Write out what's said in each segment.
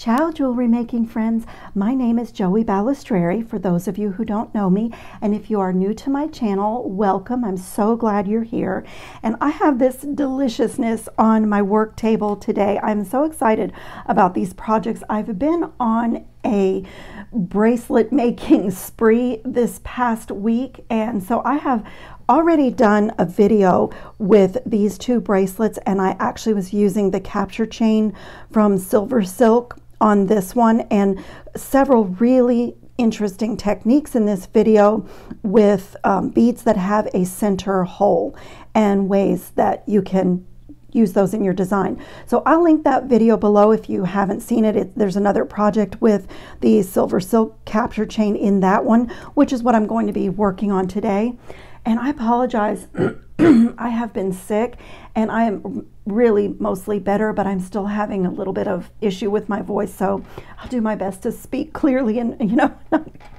Ciao, jewelry making friends. My name is Joey Balistreri, for those of you who don't know me. And if you are new to my channel, welcome. I'm so glad you're here. And I have this deliciousness on my work table today. I'm so excited about these projects. I've been on a bracelet making spree this past week, and so I have already done a video with these two bracelets, and I actually was using the capture chain from Silversilk on this one, and several really interesting techniques in this video with beads that have a center hole and ways that you can use those in your design. So I'll link that video below if you haven't seen it. There's another project with the Silversilk capture chain in that one, which is what I'm going to be working on today. And I apologize, I have been sick and I am really mostly better, but I'm still having a little bit of issue with my voice. So I'll do my best to speak clearly and,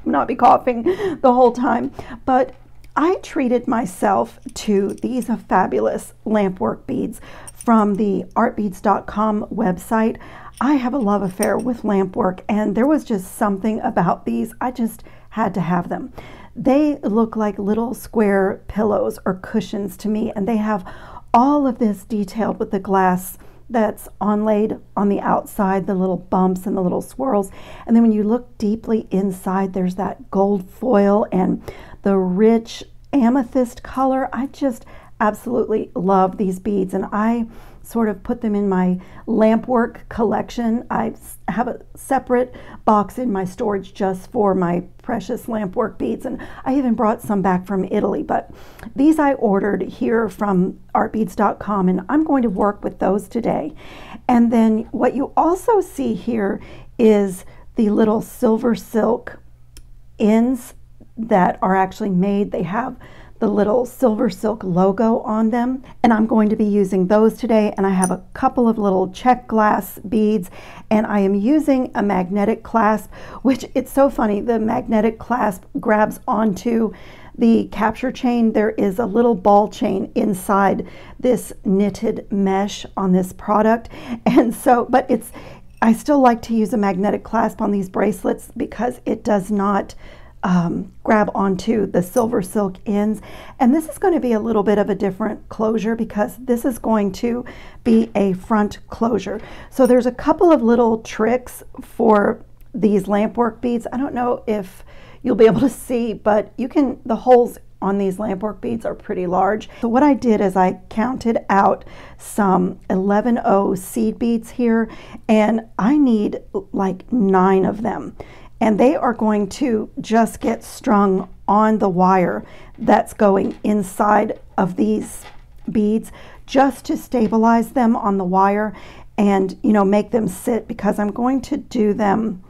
not be coughing the whole time. But I treated myself to these fabulous lampwork beads from the artbeads.com website. I have a love affair with lampwork, and there was just something about these. I just had to have them. They look like little square pillows or cushions to me, and they have all of this detailed with the glass that's onlaid on the outside, the little bumps and the little swirls. And then when you look deeply inside, there's that gold foil and the rich amethyst color. I just absolutely love these beads, and I sort of put them in my lampwork collection. I have a separate box in my storage just for my precious lampwork beads, and I even brought some back from Italy, but these I ordered here from artbeads.com, and I'm going to work with those today. And then what you also see here is the little Silversilk ends that are actually made. They have the little Silversilk logo on them, and I'm going to be using those today. And I have a couple of little check glass beads, and I am using a magnetic clasp, which it's so funny, the magnetic clasp grabs onto the capture chain. There is a little ball chain inside this knitted mesh on this product, and so I still like to use a magnetic clasp on these bracelets because it does not grab onto the Silversilk ends. And this is going to be a little bit of a different closure because this is going to be a front closure. So there's a couple of little tricks for these lampwork beads. I don't know if you'll be able to see, but the holes on these lampwork beads are pretty large. So what I did is I counted out some 11-0 seed beads here, and I need like 9 of them. And they are going to just get strung on the wire that's going inside of these beads just to stabilize them on the wire and, make them sit, because I'm going to do them,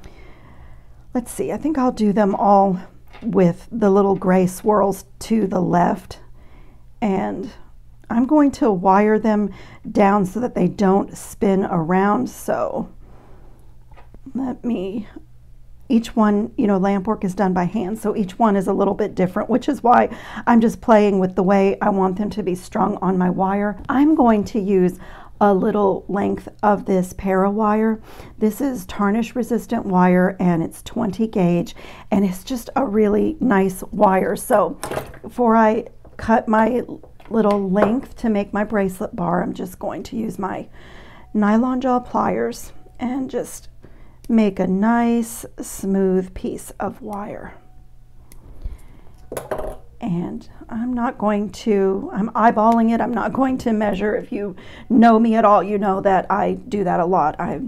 let's see, I think I'll do them all with the little gray swirls to the left. And I'm going to wire them down so that they don't spin around. So each one, lampwork is done by hand, so each one is a little bit different, which is why I'm just playing with the way I want them to be strung on my wire. I'm going to use a little length of this para wire. This is tarnish resistant wire, and it's 20 gauge, and it's just a really nice wire. So before I cut my little length to make my bracelet bar, I'm just going to use my nylon jaw pliers and just make a nice smooth piece of wire. And I'm eyeballing it. I'm not going to measure. If you know me at all, you know that I do that a lot. I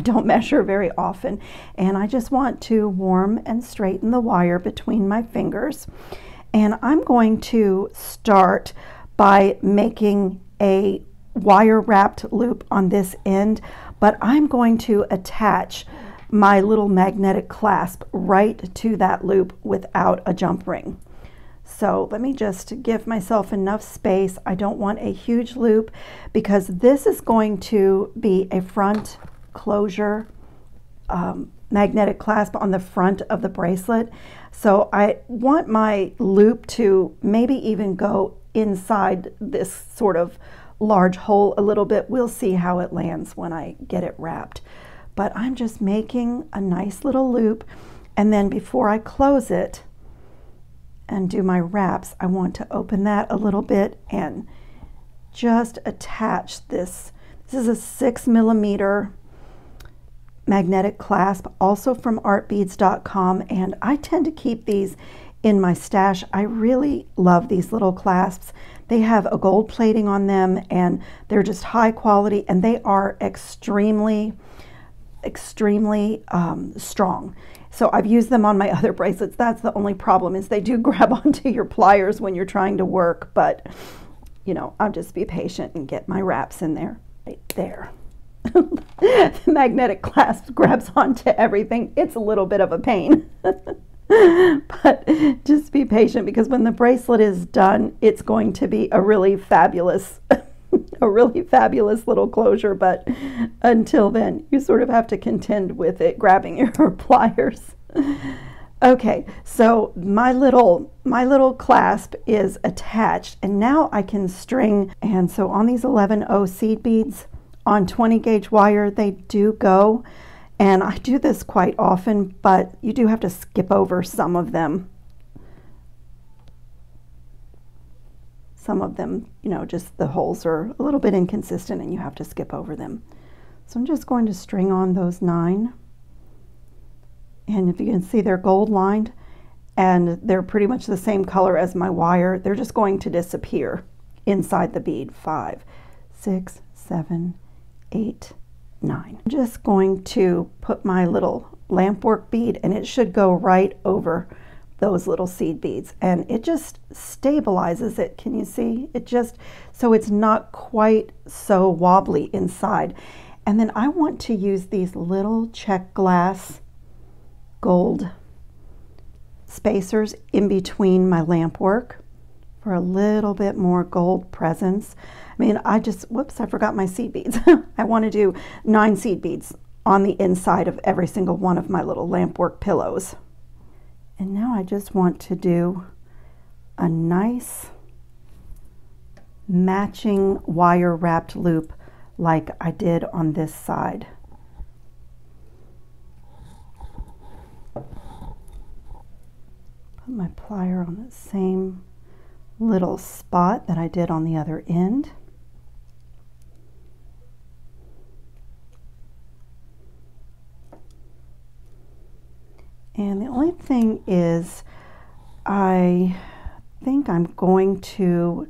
don't measure very often, and I just want to warm and straighten the wire between my fingers. And I'm going to start by making a wire wrapped loop on this end, but I'm going to attach my little magnetic clasp right to that loop without a jump ring. So let me just give myself enough space. I don't want a huge loop because this is going to be a front closure magnetic clasp on the front of the bracelet. So I want my loop to maybe even go inside this sort of large hole a little bit. We'll see how it lands when I get it wrapped. but I'm just making a nice little loop, and then before I close it and do my wraps, I want to open that a little bit and just attach this. This is a 6mm magnetic clasp, also from artbeads.com, and I tend to keep these in my stash. I really love these little clasps. They have a gold plating on them, and they're just high quality, and they are extremely strong. So I've used them on my other bracelets. That's the only problem, is they do grab onto your pliers when you're trying to work, but you know, I'll just be patient and get my wraps in there. Right there. The magnetic clasp grabs onto everything. It's a little bit of a pain. But just be patient, because when the bracelet is done, it's going to be a really fabulous little closure. But until then, you sort of have to contend with it grabbing your pliers. Okay, so my little clasp is attached, and now I can string. And so on these 11/0 seed beads on 20 gauge wire, they do go. And I do this quite often, but you do have to skip over some of them. Some of them, you know, just the holes are a little bit inconsistent and you have to skip over them. So I'm just going to string on those 9. And if you can see, they're gold lined and they're pretty much the same color as my wire. They're just going to disappear inside the bead. 5, 6, 7, 8, 9. I'm just going to put my little lampwork bead, and it should go right over those little seed beads, and it just stabilizes it. Can you see? It just, so it's not quite so wobbly inside. And then I want to use these little check glass gold spacers in between my lampwork for a little bit more gold presence. I mean, whoops, I forgot my seed beads. I want to do 9 seed beads on the inside of every single one of my little lampwork pillows. And now I just want to do a nice matching wire wrapped loop like I did on this side. Put my plier on the same little spot that I did on the other end. And the only thing is, I think I'm going to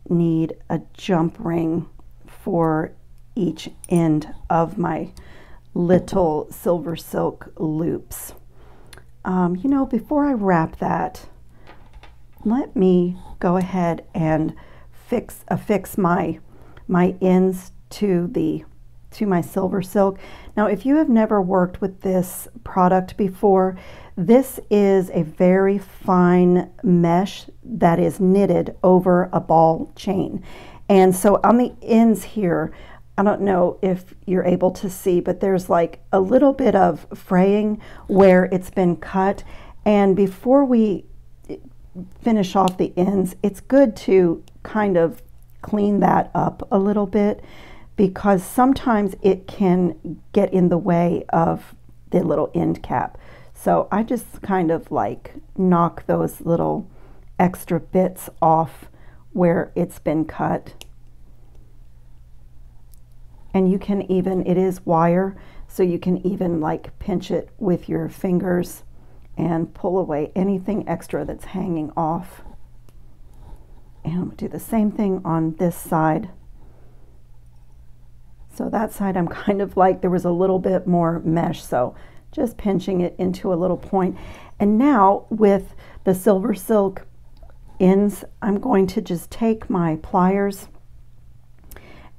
need a jump ring for each end of my little silver silk loops. You know, before I wrap that, let me go ahead and affix my ends to my silver silk. Now, if you have never worked with this product before, this is a very fine mesh that is knitted over a ball chain. And so on the ends here, I don't know if you're able to see, but there's like a little bit of fraying where it's been cut. And before we finish off the ends, it's good to kind of clean that up a little bit, because sometimes it can get in the way of the little end cap. So I just kind of like knock those little extra bits off where it's been cut. And you can even, it is wire, so you can even like pinch it with your fingers and pull away anything extra that's hanging off. And I'm gonna do the same thing on this side. So that side, I'm kind of like, there was a little bit more mesh, so just pinching it into a little point. And now with the silver silk ends, I'm going to just take my pliers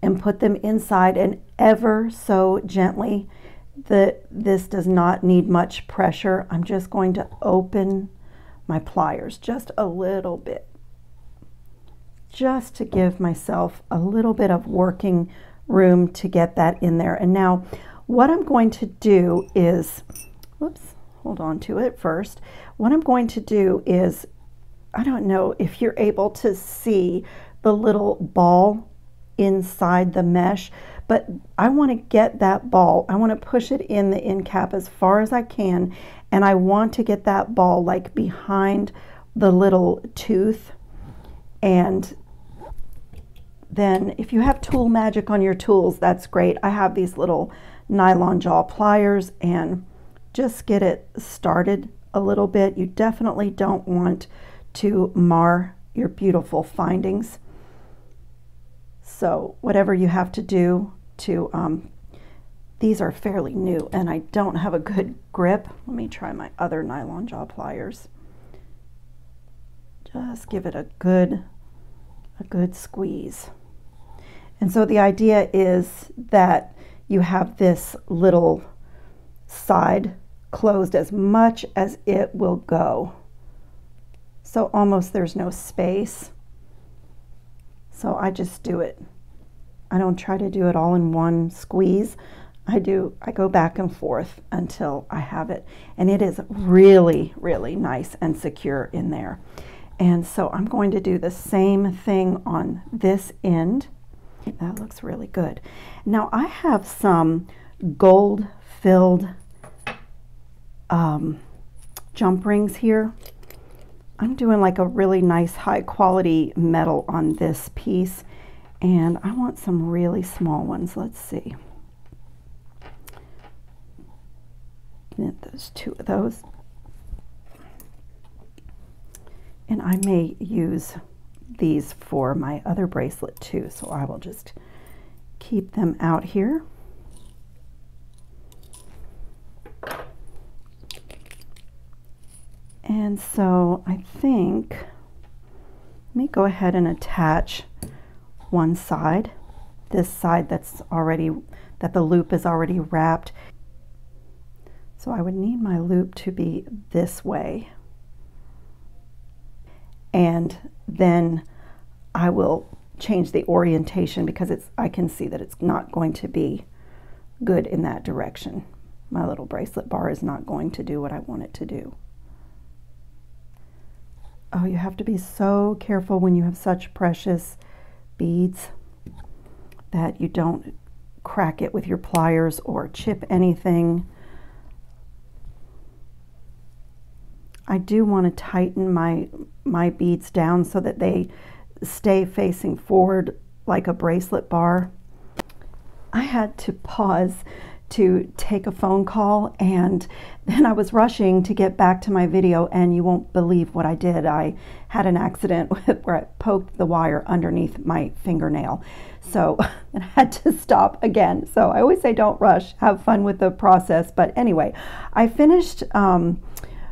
and put them inside, and ever so gently. This does not need much pressure. I'm just going to open my pliers just a little bit, just to give myself a little bit of working room to get that in there. And now what I'm going to do is, whoops, hold on to it first. What I'm going to do is, I don't know if you're able to see the little ball inside the mesh, but I want to get that ball. I want to push it in the end cap as far as I can, and I want to get that ball like behind the little tooth. And then if you have tool magic on your tools, that's great. I have these little nylon jaw pliers, and just get it started a little bit. You definitely don't want to mar your beautiful findings. So whatever you have to do to, these are fairly new and I don't have a good grip. Let me try my other nylon jaw pliers. Just give it a good squeeze. And so the idea is that you have this little side closed as much as it will go. So almost there's no space. So I just do it. I don't try to do it all in one squeeze. I go back and forth until I have it. And it is really, really nice and secure in there. And so I'm going to do the same thing on this end. That looks really good. Now I have some gold filled jump rings here. I'm doing like a really nice high quality metal on this piece, and I want some really small ones. Let's see. There's two of those. And I may use these for my other bracelet too, so I will just keep them out here. And so I think, let me go ahead and attach one side, this side that the loop is already wrapped. So I would need my loop to be this way. And then I will change the orientation because I can see that it's not going to be good in that direction. My little bracelet bar is not going to do what I want it to do. Oh, you have to be so careful when you have such precious beads that you don't crack it with your pliers or chip anything. I do want to tighten my beads down so that they stay facing forward like a bracelet bar. I had to pause to take a phone call, and then I was rushing to get back to my video, and you won't believe what I did. I had an accident where I poked the wire underneath my fingernail. So I had to stop again. So I always say don't rush, have fun with the process. But anyway, I finished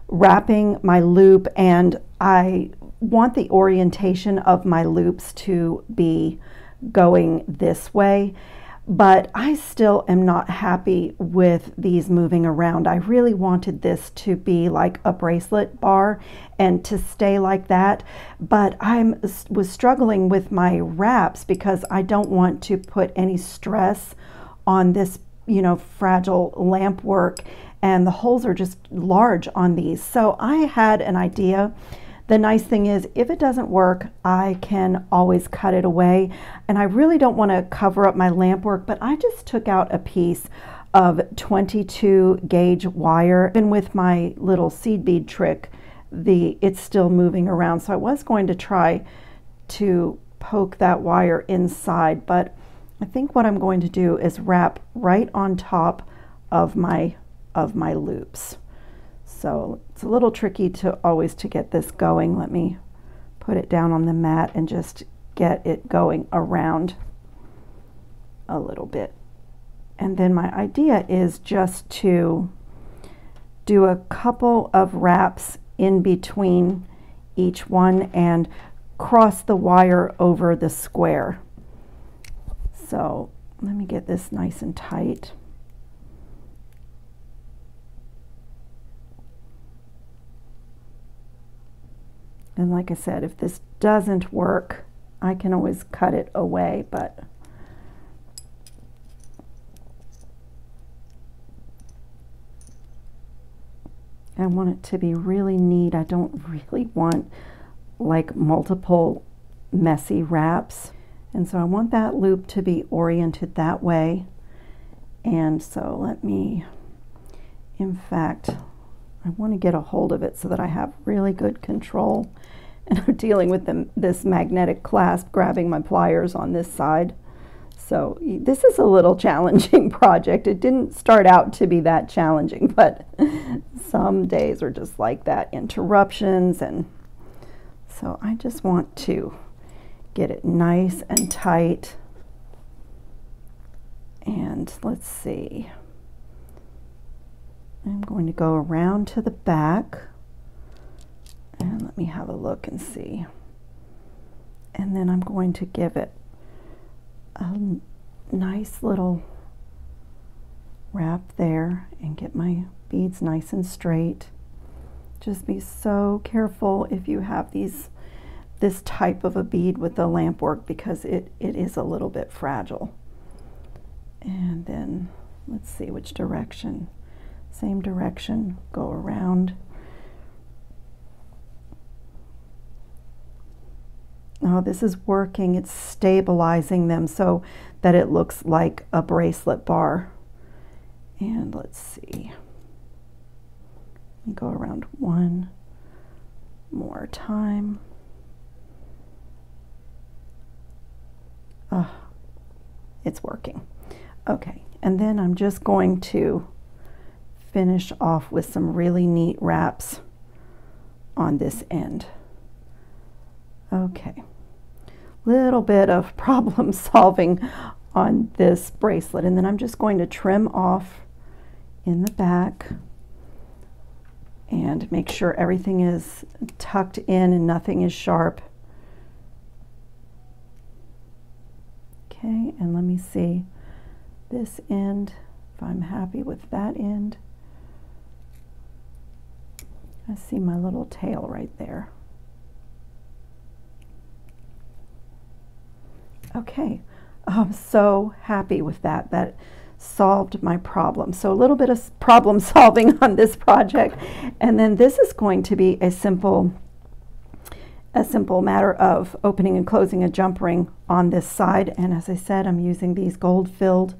wrapping my loop, and I want the orientation of my loops to be going this way. But I still am not happy with these moving around. I really wanted this to be like a bracelet bar and to stay like that. But I was struggling with my wraps because I don't want to put any stress on this, you know, fragile lamp work. And the holes are just large on these. So I had an idea. The nice thing is, if it doesn't work, I can always cut it away. And I really don't want to cover up my lamp work, but I just took out a piece of 22 gauge wire. And with my little seed bead trick, it's still moving around. So I was going to try to poke that wire inside, but I think what I'm going to do is wrap right on top of my loops. So it's a little tricky to always get this going. Let me put it down on the mat and just get it going around a little bit. And then my idea is just to do a couple of wraps in between each one and cross the wire over the square. So let me get this nice and tight. And like I said, if this doesn't work, I can always cut it away, but I want it to be really neat. I don't really want like multiple messy wraps. And so I want that loop to be oriented that way. And so let me, in fact, I want to get a hold of it so that I have really good control. And I'm dealing with this magnetic clasp, grabbing my pliers on this side. So this is a little challenging project. It didn't start out to be that challenging, but some days are just like that, interruptions. And so I just want to get it nice and tight. And let's see. I'm going to go around to the back. And let me have a look and see. And then I'm going to give it a nice little wrap there and get my beads nice and straight. Just be so careful if you have this type of a bead with the lamp work, because it is a little bit fragile. And then let's see which direction. Same direction, go around. Oh, this is working. It's stabilizing them so that it looks like a bracelet bar. And let's see. Go around one more time. Oh, it's working. Okay, and then I'm just going to finish off with some really neat wraps on this end. Okay, little bit of problem solving on this bracelet, and then I'm just going to trim off in the back and make sure everything is tucked in and nothing is sharp. Okay, and let me see this end, if I'm happy with that end. I see my little tail right there. Okay, I'm so happy with that. That solved my problem. So a little bit of problem solving on this project. And then this is going to be a simple matter of opening and closing a jump ring on this side. And as I said, I'm using these gold-filled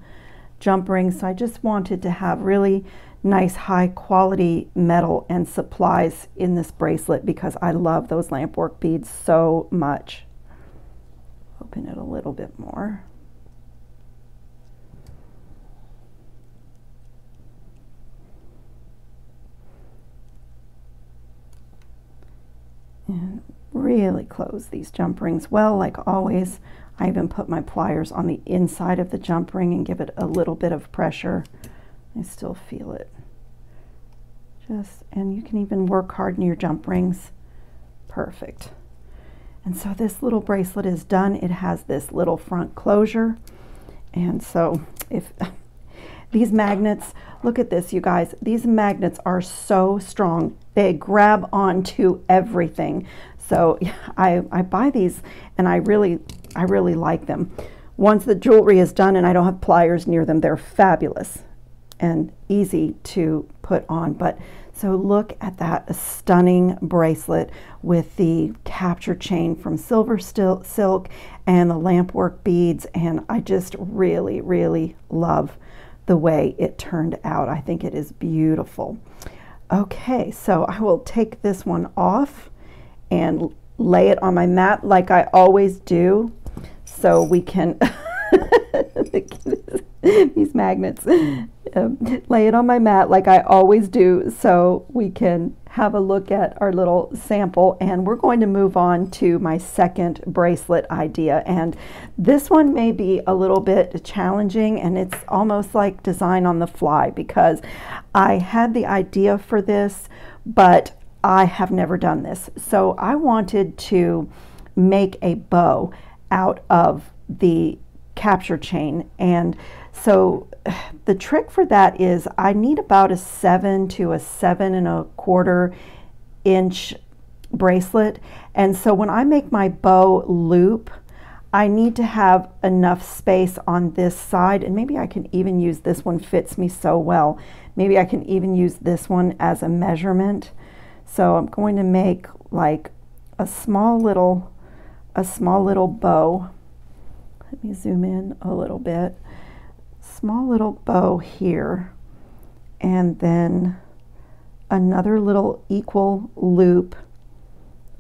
jump rings. So I just wanted to have really nice high quality metal and supplies in this bracelet because I love those lampwork beads so much. Open it a little bit more. And really close these jump rings well, like always. I even put my pliers on the inside of the jump ring and give it a little bit of pressure. I still feel it. And you can even work hard in your jump rings. Perfect. And so this little bracelet is done. It has this little front closure. And so if these magnets, look at this, you guys. These magnets are so strong. They grab onto everything. So I buy these and I really like them. Once the jewelry is done and I don't have pliers near them, they're fabulous and easy to put on. But so look at that stunning bracelet with the capture chain from silk and the lampwork beads. And I just really love the way it turned out. I think it is beautiful. Okay, so I will take this one off and lay it on my mat like I always do, so we can these magnets, lay it on my mat like I always do so we can have a look at our little sample. And we're going to move on to my second bracelet idea, and this one may be a little bit challenging, and it's almost like design on the fly because I had the idea for this, but I have never done this. So I wanted to make a bow out of the capture chain, and so the trick for that is I need about a 7 to a 7 1/4 inch bracelet. And so when I make my bow loop, I need to have enough space on this side, and maybe I can even use this one, fits me so well. Maybe I can even use this one as a measurement. So I'm going to make like a small little bow Let me zoom in a little bit. Small little bow here, and then another little equal loop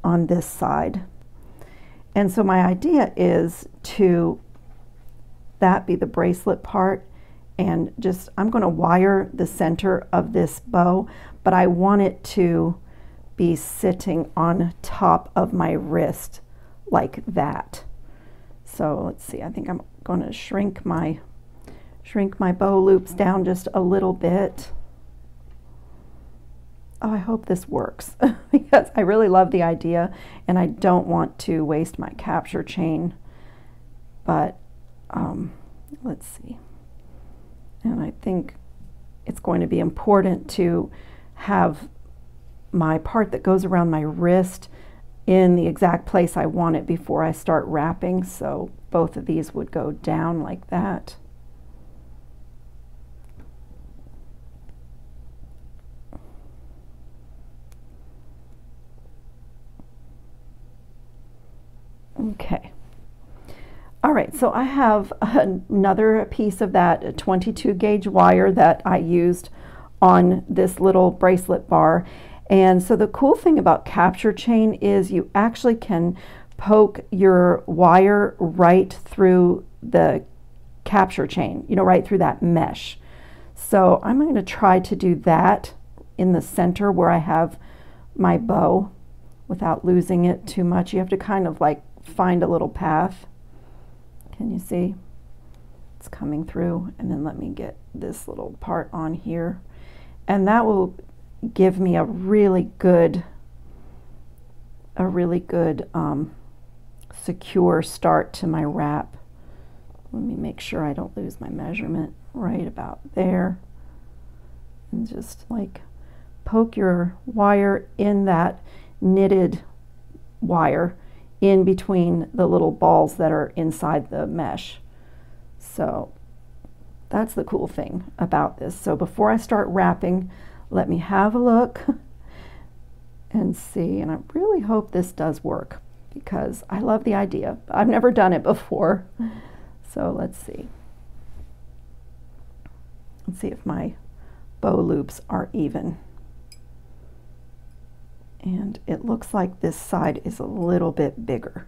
on this side. And so my idea is to that be the bracelet part, and just I'm going to wire the center of this bow, but I want it to be sitting on top of my wrist like that. So let's see, I think I'm going to shrink my bow loops down just a little bit. Oh, I hope this works because I really love the idea and I don't want to waste my capture chain. But let's see. And I think it's going to be important to have my part that goes around my wrist in the exact place I want it before I start wrapping. So both of these would go down like that. Okay. All right, so I have another piece of that 22 gauge wire that I used on this little bracelet bar. And so the cool thing about capture chain is you actually can poke your wire right through the capture chain, you know, right through that mesh. So I'm going to try to do that in the center where I have my bow without losing it too much. You have to kind of like find a little path. Can you see? It's coming through, and then let me get this little part on here, and that will give me a really good secure start to my wrap. Let me make sure I don't lose my measurement right about there, and just like poke your wire in that knitted wire in between the little balls that are inside the mesh. So that's the cool thing about this. So before I start wrapping, let me have a look and see, and I really hope this does work because I love the idea. I've never done it before. So let's see. Let's see if my bow loops are even. And it looks like this side is a little bit bigger.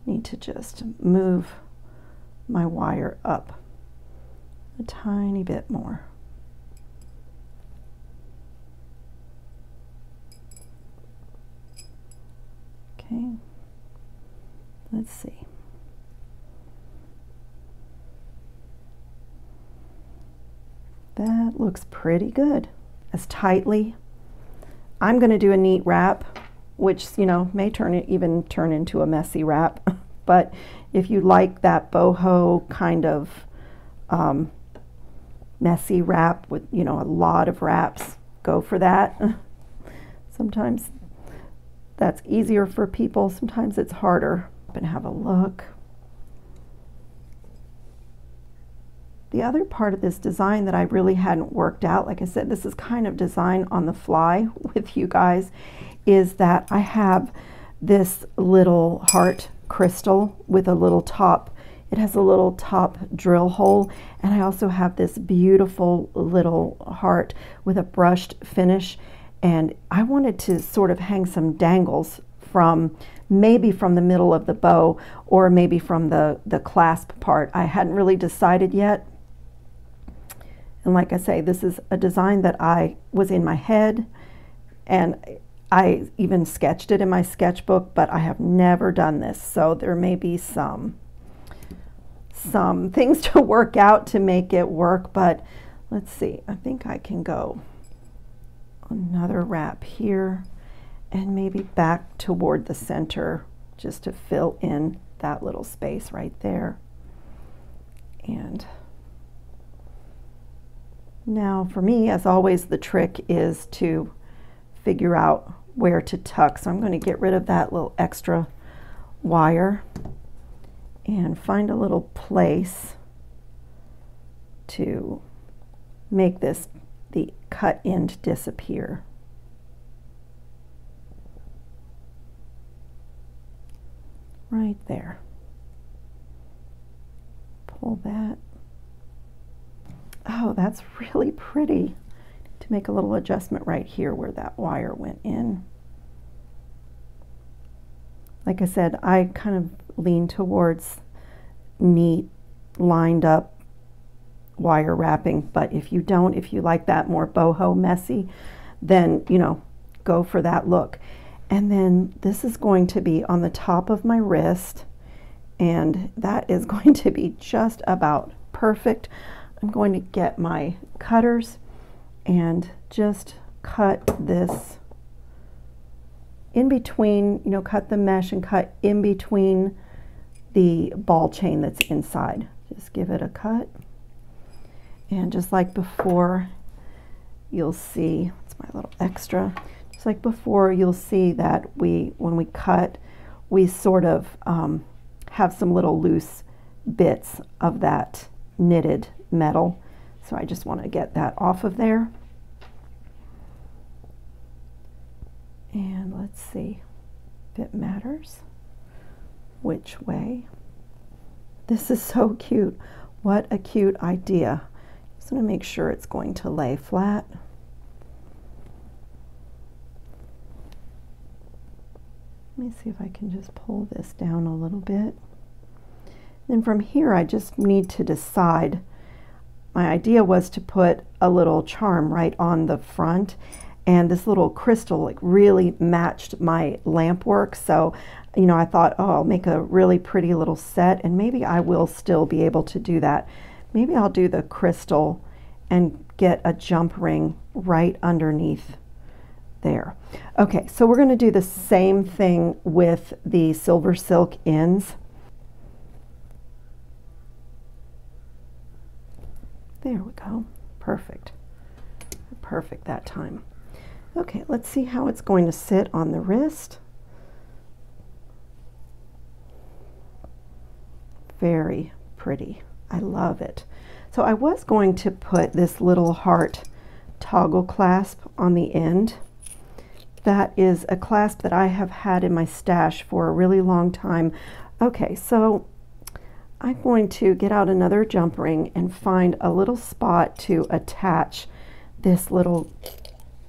Need to just move my wire up a tiny bit more. Okay, let's see. That looks pretty good. As tightly. I'm going to do a neat wrap, which, you know, may even turn into a messy wrap. But if you like that boho kind of messy wrap with, you know, a lot of wraps, go for that. Sometimes that's easier for people. Sometimes it's harder. And have a look. The other part of this design that I really hadn't worked out, like I said, this is kind of design on the fly with you guys, is that I have this little heart crystal with a little top. It has a little top drill hole, and I also have this beautiful little heart with a brushed finish, and I wanted to sort of hang some dangles from maybe from the middle of the bow or maybe from the clasp part. I hadn't really decided yet. And like I say, this is a design that I was in my head, and I even sketched it in my sketchbook, but I have never done this. So there may be some things to work out to make it work, but let's see. I think I can go another wrap here and maybe back toward the center just to fill in that little space right there. And now for me, as always, the trick is to figure out where to tuck. So I'm going to get rid of that little extra wire and find a little place to make the cut end disappear. Right there. pull that. Oh, that's really pretty. To make a little adjustment right here where that wire went in. Like I said, I kind of lean towards neat, lined up wire wrapping, but if you don't, if you like that more boho messy, then, you know, go for that look. And then this is going to be on the top of my wrist, and that is going to be just about perfect. I'm going to get my cutters and just cut this in between, you know, cut the mesh and cut in between the ball chain that's inside. Just give it a cut. And just like before, you'll see, it's my little extra, just like before, you'll see that when we cut, we sort of have some little loose bits of that knitted metal. So I just want to get that off of there. And let's see if it matters which way. This is so cute. What a cute idea. Just want to make sure it's going to lay flat. Let me see if I can just pull this down a little bit. Then from here, I just need to decide. My idea was to put a little charm right on the front, and this little crystal like really matched my lamp work. So, you know, I thought, oh, I'll make a really pretty little set, and maybe I will still be able to do that. Maybe I'll do the crystal and get a jump ring right underneath there. Okay, so we're going to do the same thing with the silver silk ends. There we go. Perfect. Perfect that time. Okay, let's see how it's going to sit on the wrist. Very pretty. I love it. So I was going to put this little heart toggle clasp on the end. That is a clasp that I have had in my stash for a really long time. Okay, so I'm going to get out another jump ring and find a little spot to attach this little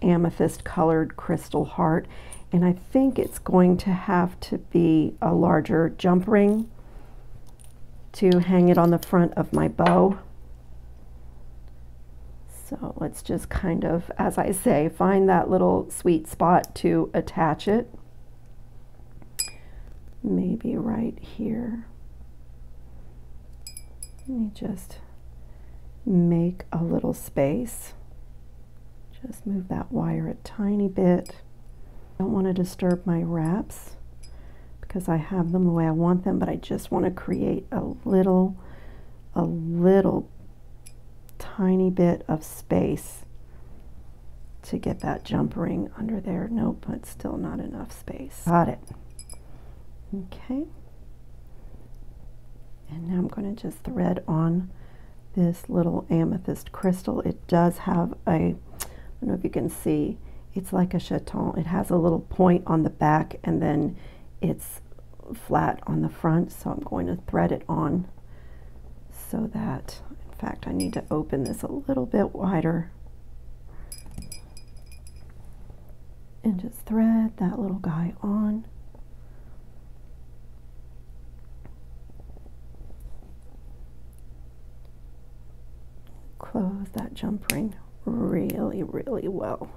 amethyst colored crystal heart, and I think it's going to have to be a larger jump ring to hang it on the front of my bow. So let's just kind of, as I say, find that little sweet spot to attach it. Maybe right here. Let me just make a little space. Just move that wire a tiny bit. I don't want to disturb my wraps because I have them the way I want them, but I just want to create a little tiny bit of space to get that jump ring under there. Nope, but still not enough space. Got it. Okay. And now I'm going to just thread on this little amethyst crystal. It does have a, I don't know if you can see, it's like a chaton. It has a little point on the back and then it's flat on the front. So I'm going to thread it on so that, in fact, I need to open this a little bit wider and just thread that little guy on. Close that jump ring really, really well.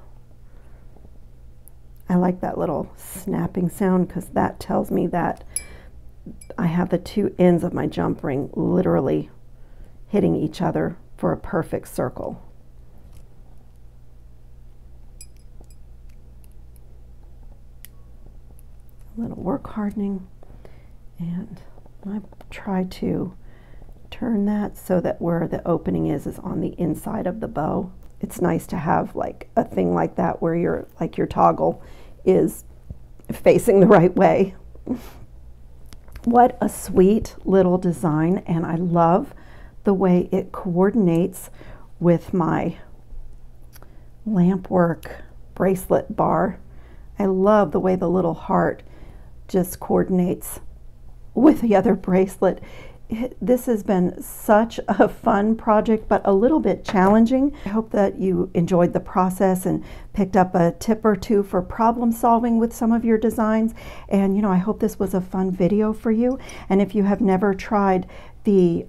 I like that little snapping sound because that tells me that I have the two ends of my jump ring literally hitting each other for a perfect circle. A little work hardening, and I try to turn that so that where the opening is on the inside of the bow. It's nice to have like a thing like that where your toggle is facing the right way. What a sweet little design, and I love the way it coordinates with my lampwork bracelet bar. I love the way the little heart just coordinates with the other bracelet. this has been such a fun project, but a little bit challenging. I hope that you enjoyed the process and picked up a tip or two for problem solving with some of your designs. And, you know, I hope this was a fun video for you. And if you have never tried the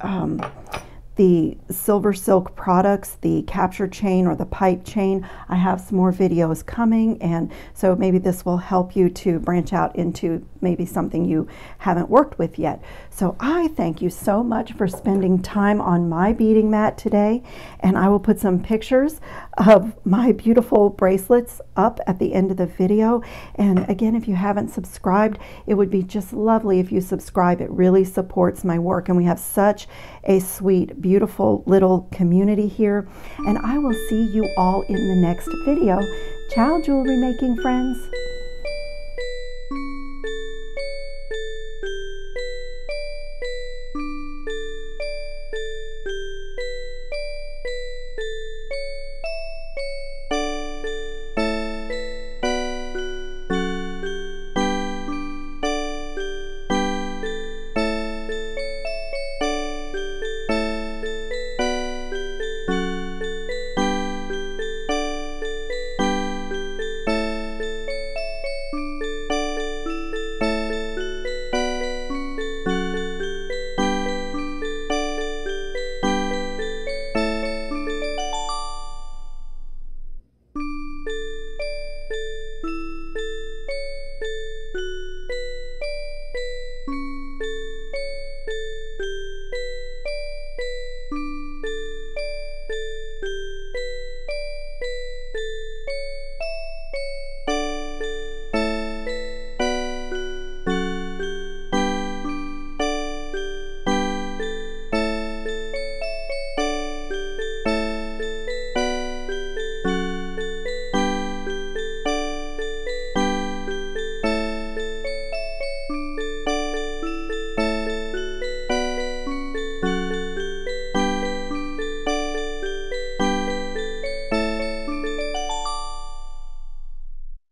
silver silk products, the capture chain or the pipe chain, I have some more videos coming, and so maybe this will help you to branch out into maybe something you haven't worked with yet. So I thank you so much for spending time on my beading mat today, and I will put some pictures of my beautiful bracelets up at the end of the video. And again, if you haven't subscribed, it would be just lovely if you subscribe. It really supports my work, and we have such a sweet, beautiful little community here. And I will see you all in the next video. Ciao, jewelry making friends.